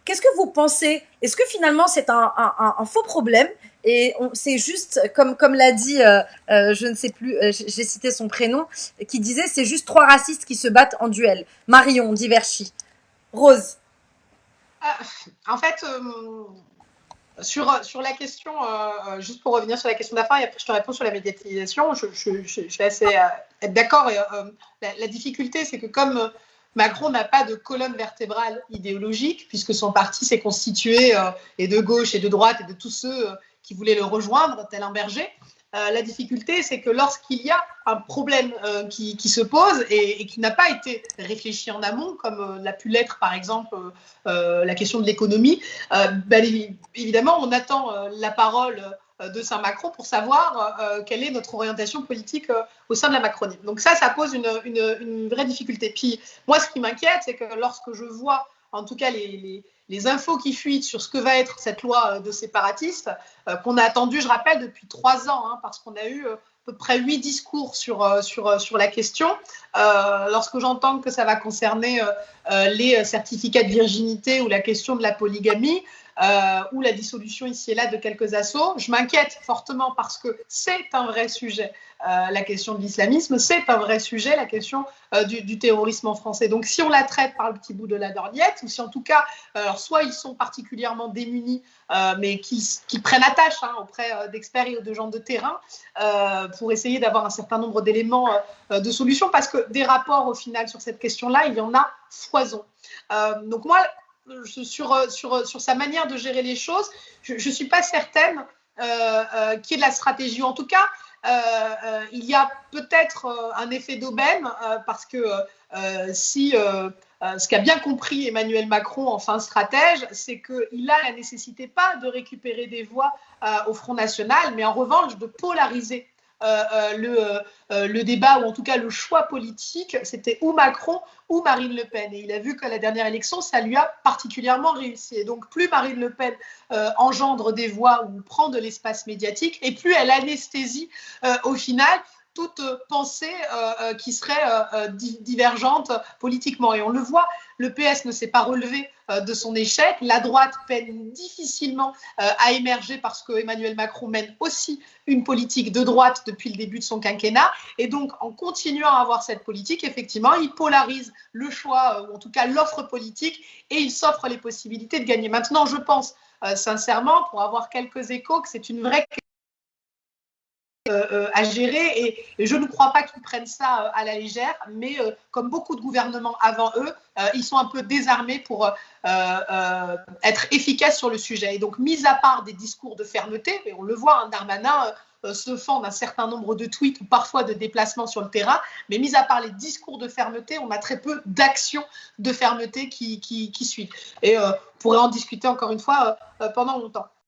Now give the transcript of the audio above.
Qu'est-ce que vous pensez? Est-ce que finalement c'est un faux problème et c'est juste, comme l'a dit, je ne sais plus, j'ai cité son prénom, qui disait c'est juste trois racistes qui se battent en duel. Marion, Diverchi. Rose. Ah, en fait, sur la question, juste pour revenir sur la question d'affaires, et après je te réponds sur la médiatisation, je vais assez être d'accord. La difficulté, c'est que comme Macron n'a pas de colonne vertébrale idéologique, puisque son parti s'est constitué et de gauche et de droite et de tous ceux qui voulaient le rejoindre, tel un berger, la difficulté, c'est que lorsqu'il y a un problème qui se pose et qui n'a pas été réfléchi en amont, comme l'a pu l'être par exemple la question de l'économie, ben, évidemment, on attend la parole de Saint-Macron pour savoir quelle est notre orientation politique au sein de la Macronie. Donc ça pose une vraie difficulté. Puis moi, ce qui m'inquiète, c'est que lorsque je vois en tout cas les infos qui fuitent sur ce que va être cette loi de séparatistes, qu'on a attendu, je rappelle, depuis 3 ans, hein, parce qu'on a eu à peu près 8 discours sur la question. Lorsque j'entends que ça va concerner les certificats de virginité ou la question de la polygamie, ou la dissolution ici et là de quelques assos, je m'inquiète fortement parce que c'est un vrai sujet. La question de l'islamisme, c'est un vrai sujet, la question du terrorisme en français. Donc si on la traite par le petit bout de la lorgnette, ou si en tout cas, soit ils sont particulièrement démunis, mais qui prennent attache auprès d'experts et de gens de terrain pour essayer d'avoir un certain nombre d'éléments de solutions, parce que des rapports au final sur cette question-là, il y en a foison. Donc moi, sur sa manière de gérer les choses, je ne suis pas certaine qu'il y ait de la stratégie. En tout cas, il y a peut-être un effet d'aubaine parce que si ce qu'a bien compris Emmanuel Macron en fin stratège, c'est qu'il a la nécessité pas de récupérer des voix au Front National, mais en revanche de polariser le débat, ou en tout cas le choix politique, c'était ou Macron ou Marine Le Pen. Et il a vu qu'à la dernière élection, ça lui a particulièrement réussi. Et donc, plus Marine Le Pen engendre des voix ou prend de l'espace médiatique, et plus elle anesthésie au final toute pensée qui serait divergente politiquement. Et on le voit, le PS ne s'est pas relevé de son échec. La droite peine difficilement à émerger parce que Emmanuel Macron mène aussi une politique de droite depuis le début de son quinquennat. Et donc, en continuant à avoir cette politique, effectivement, il polarise le choix, ou en tout cas l'offre politique, et il s'offre les possibilités de gagner. Maintenant, je pense sincèrement, pour avoir quelques échos, que c'est une vraie à gérer, et je ne crois pas qu'ils prennent ça à la légère, mais comme beaucoup de gouvernements avant eux, ils sont un peu désarmés pour être efficaces sur le sujet. Et donc, mis à part des discours de fermeté, et on le voit, hein, Darmanin se fend d'un certain nombre de tweets ou parfois de déplacements sur le terrain, mais mis à part les discours de fermeté, on a très peu d'actions de fermeté qui suivent. Et on pourrait en discuter encore une fois pendant longtemps.